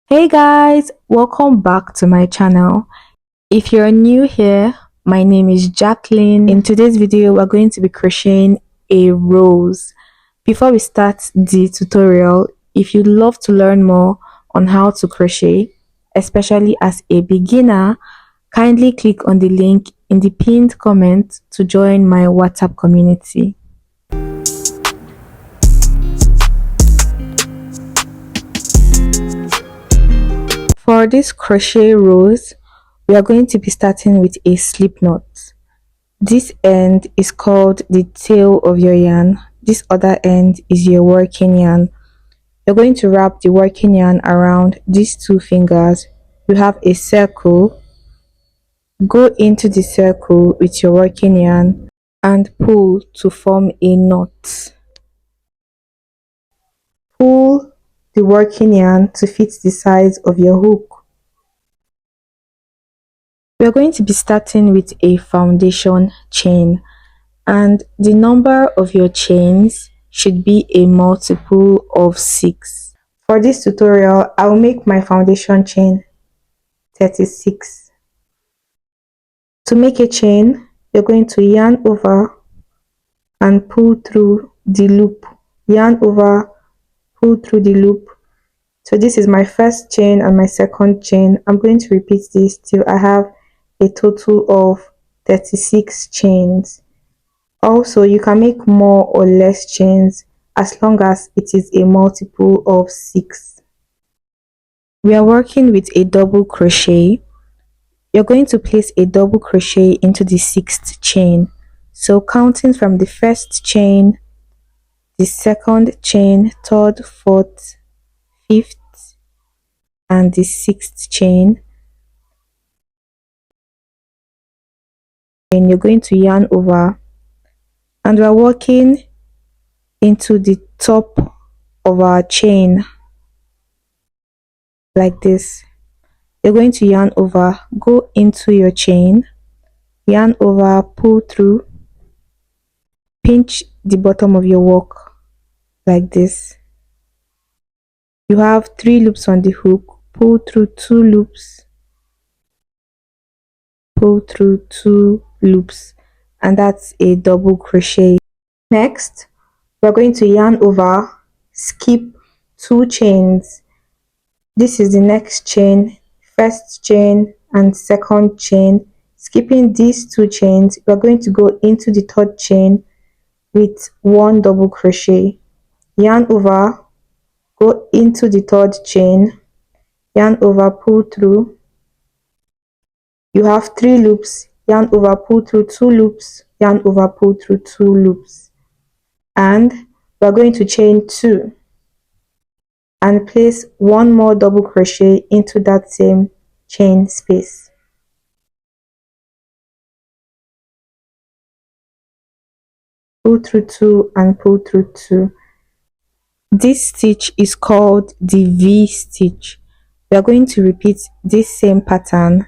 Hey guys, welcome back to my channel. If you're new here, my name is Jacqueline. In today's video, we're going to be crocheting a rose. Before we start the tutorial, if you'd love to learn more on how to crochet, especially as a beginner, kindly click on the link in the pinned comment to join my WhatsApp community. For this crochet rose, we are going to be starting with a slip knot. This end is called the tail of your yarn. This other end is your working yarn. You're going to wrap the working yarn around these two fingers. You have a circle. Go into the circle with your working yarn and pull to form a knot. Pull the working yarn to fit the size of your hook. We are going to be starting with a foundation chain, and the number of your chains should be a multiple of 6. For this tutorial, I will make my foundation chain 36. To make a chain, you're going to yarn over and pull through the loop. Yarn over, pull through the loop. So this is my first chain and my second chain. I'm going to repeat this till I have a total of 36 chains. Also, you can make more or less chains as long as it is a multiple of 6. We are working with a double crochet. You're going to place a double crochet into the 6th chain. So counting from the first chain, the second chain, third, fourth, fifth, and the 6th chain, and you're going to yarn over, and we're working into the top of our chain like this. You're going to yarn over, go into your chain, yarn over, pull through, pinch the bottom of your work like this. You have 3 loops on the hook, pull through 2 loops, pull through 2 loops, and that's a double crochet. Next, we're going to yarn over, skip 2 chains. This is the next chain, first chain and second chain. Skipping these 2 chains, we're going to go into the 3rd chain with 1 double crochet. Yarn over, go into the 3rd chain, yarn over, pull through. You have 3 loops, yarn over, pull through 2 loops, yarn over, pull through 2 loops, and we're going to chain 2 and place 1 more double crochet into that same chain space. Pull through 2 and pull through 2. This stitch is called the V stitch. We are going to repeat this same pattern.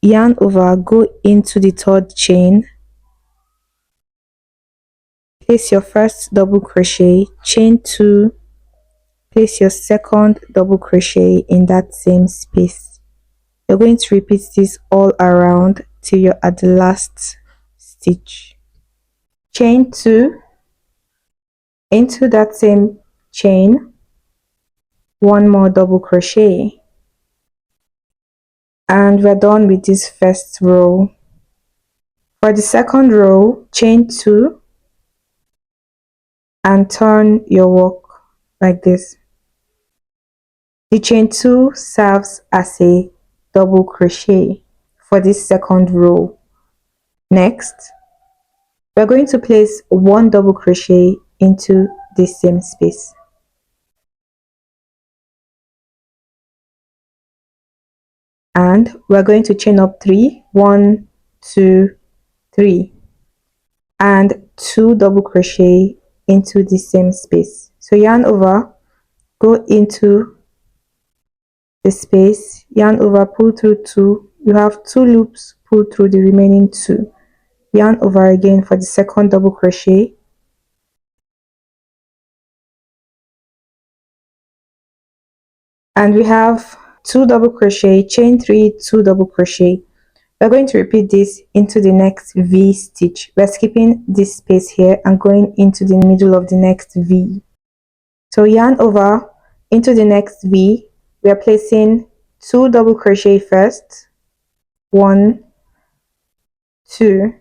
Yarn over, go into the 3rd chain, place your first double crochet, chain 2, place your second double crochet in that same space. You're going to repeat this all around till you're at the last stitch. Chain 2 into that same chain, 1 more double crochet, and we're done with this first row. For the second row, chain 2 and turn your work like this. The chain 2 serves as a double crochet for this second row. Next, we're going to place 1 double crochet into the same space. And we're going to chain up 3, 1, 2, 3, and 2 double crochet into the same space. So yarn over, go into the space, yarn over, pull through 2. You have 2 loops, pull through the remaining 2. Yarn over again for the second double crochet, and we have 2 double crochet, chain 3, 2 double crochet. We're going to repeat this into the next V stitch. We're skipping this space here and going into the middle of the next V. So yarn over into the next V. We are placing 2 double crochet first. 1, 2,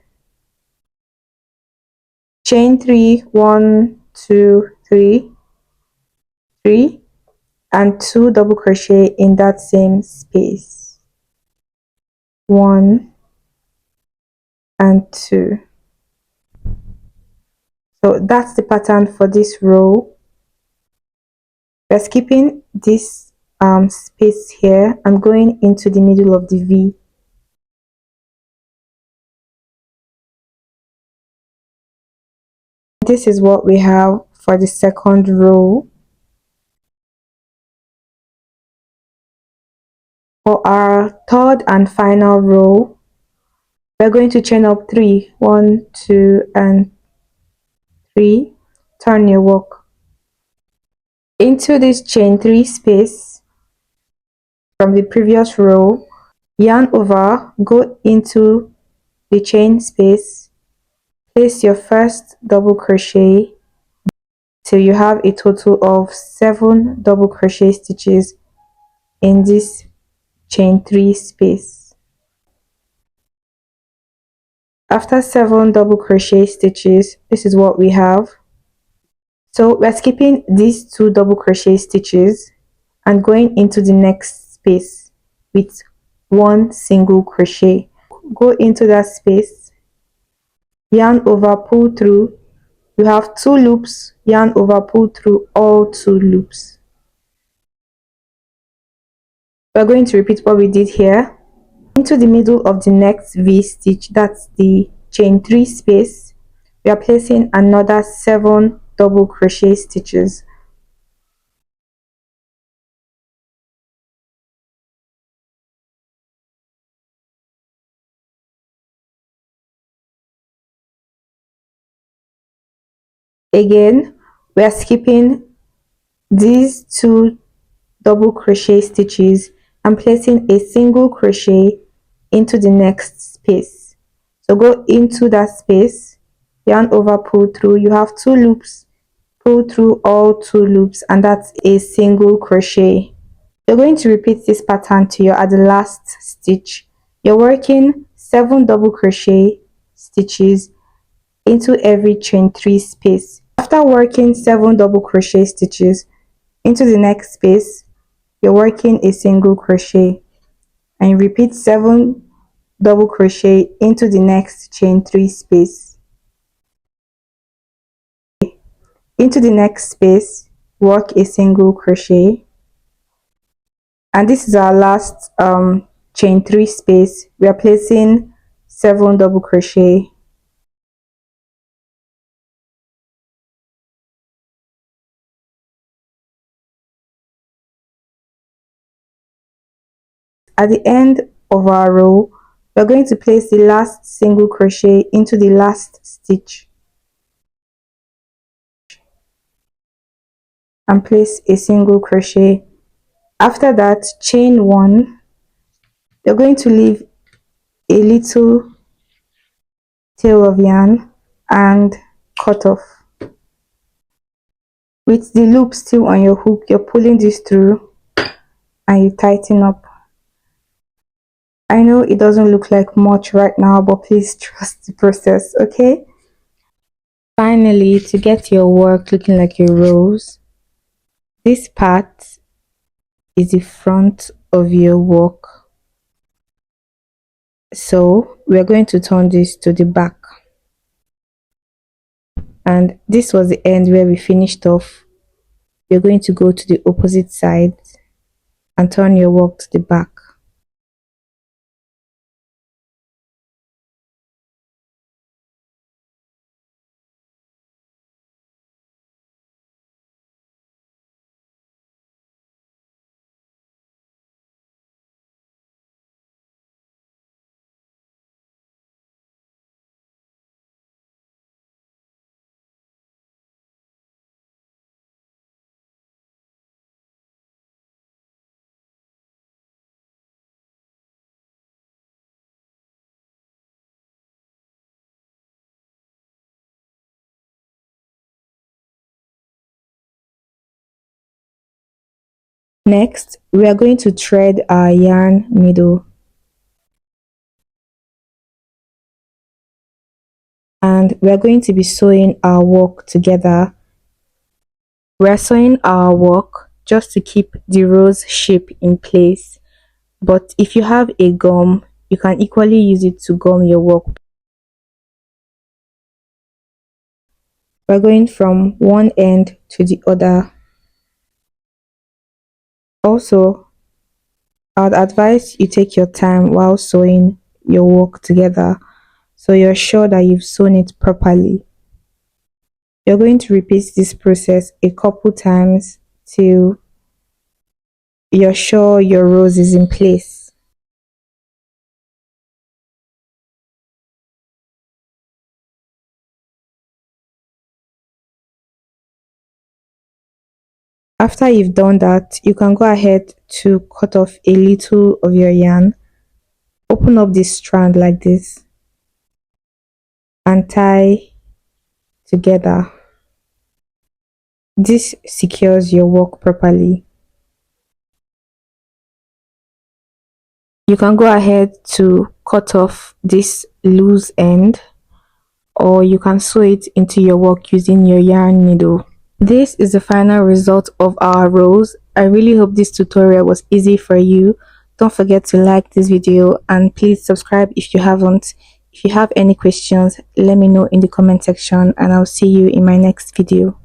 chain 3, 1, 2, 3, 3, and 2 double crochet in that same space. 1 and 2. So that's the pattern for this row. We're skipping this space here and going into the middle of the V. This is what we have for the second row. For our third and final row, we're going to chain up 3, 1, 2, and 3. Turn your work into this chain 3 space from the previous row. Yarn over, go into the chain space, place your first double crochet till you have a total of 7 double crochet stitches in this chain 3 space. After 7 double crochet stitches, this is what we have. So we're skipping these 2 double crochet stitches and going into the next space with 1 single crochet. Go into that space, yarn over, pull through. You have 2 loops, yarn over, pull through all 2 loops. We're going to repeat what we did here. Into the middle of the next V stitch, that's the chain 3 space, we are placing another 7 double crochet stitches. Again, we are skipping these 2 double crochet stitches and placing a single crochet into the next space. So go into that space, yarn over, pull through. You have 2 loops, pull through all 2 loops, and that's a single crochet. You're going to repeat this pattern till you're at the last stitch. You're working 7 double crochet stitches into every chain 3 space. After working 7 double crochet stitches into the next space, you're working a single crochet, and you repeat 7 double crochet into the next chain 3 space. Into the next space, work a single crochet, and this is our last chain 3 space. We are placing 7 double crochet. At the end of our row, we're going to place the last single crochet into the last stitch and place a single crochet. After that, chain 1. You're going to leave a little tail of yarn and cut off. With the loop still on your hook, you're pulling this through and you tighten up. I know it doesn't look like much right now, but please trust the process, okay? Finally, to get your work looking like a rose, this part is the front of your work. So we're going to turn this to the back. And this was the end where we finished off. You're going to go to the opposite side and turn your work to the back. Next, we are going to thread our yarn needle. And we are going to be sewing our work together. We are sewing our work just to keep the rose shape in place. But if you have a gum, you can equally use it to gum your work. We're going from one end to the other. Also, I'd advise you take your time while sewing your work together so you're sure that you've sewn it properly. You're going to repeat this process a couple times till you're sure your rose is in place. After you've done that, you can go ahead to cut off a little of your yarn. Open up this strand like this and tie together. This secures your work properly. You can go ahead to cut off this loose end, or you can sew it into your work using your yarn needle. This is the final result of our rose. I really hope this tutorial was easy for you. Don't forget to like this video and please subscribe if you haven't. If you have any questions, let me know in the comment section and I'll see you in my next video.